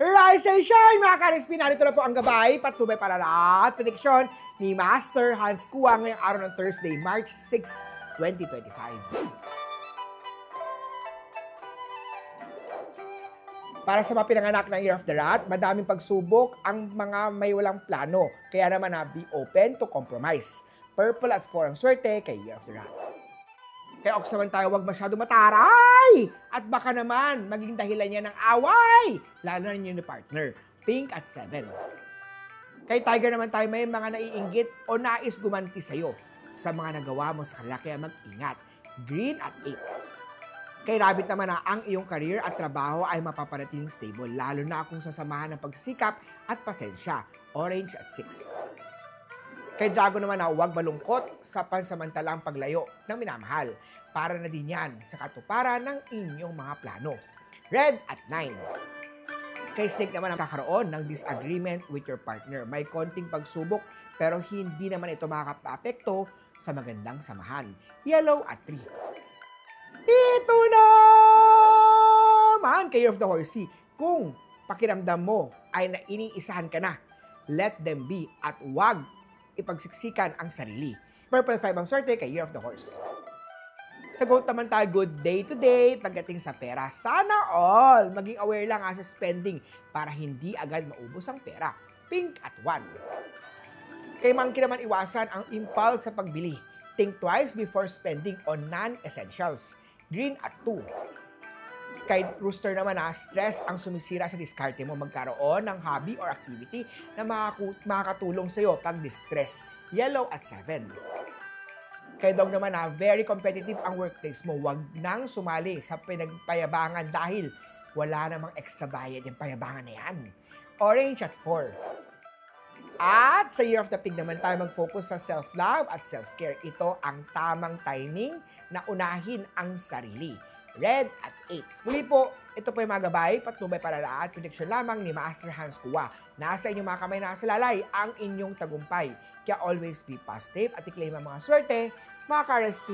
Rise and shine, mga ka-RSP! Narito na po ang gabay, patubay para lahat. Prediksyon ni Master Hans Kua ngayong araw ng Thursday, March 6, 2025. Para sa mga pinanganak ng Year of the Rat, madaming pagsubok ang mga may walang plano. Kaya naman be open to compromise. Purple at 4 ang swerte kay Year of the Rat. Kaya Ox naman tayo, huwag masyado mataray! At baka naman, maging dahilan niya ng away! Lalo na niyo ni partner. Pink at 7. Kay Tiger naman tayo, may mga naiinggit o nais gumanti sa'yo sa mga nagawa mo sa kanila, kaya mag-ingat. Green at 8. Kay Rabbit naman na ang iyong career at trabaho ay mapapanatiling stable, lalo na kung sasamahan ng pagsikap at pasensya. Orange at 6. Kay Dragon naman na huwag malungkot sa pansamantalang paglayo ng minamahal. Para na din yan sa katuparan ng inyong mga plano. Red at 9. Kay Snake naman ang kakaroon ng disagreement with your partner. May konting pagsubok pero hindi naman ito makakapapekto sa magandang samahan. Yellow at 3. Ito naman kay Year of the Horsey. Kung pakiramdam mo ay nainiisahan ka na, let them be at huwag ipagsiksikan ang sarili. Purple 5 ang swerte kay Year of the Horse. Sa Goat naman tayo, good day today pagdating sa pera. Sana all maging aware lang sa spending para hindi agad maubos ang pera. Pink at 1. Kay Monkey naman iwasan ang impulse sa pagbili. Think twice before spending on non-essentials. Green at 2. Kay Rooster naman stress ang sumisira sa diskarte mo. Magkaroon ng hobby or activity na makakatulong sa iyo pag distress. Yellow at 7. Kay Dog naman very competitive ang workplace mo. Huwag nang sumali sa pinagpayabangan dahil wala namang extra bayad yung payabangan na yan. Orange at 4. At sa Year of the Pig naman tayo mag-focus sa self-love at self-care. Ito ang tamang timing na unahin ang sarili. Red at 8. Muli po, ito po yung mga gabay, patnubay para lahat. Prediksyon lamang ni Master Hans Kua. Nasa inyong mga kamay, nasa lalay ang inyong tagumpay. Kaya always be positive at i-claim ang mga swerte, mga ka-RSP.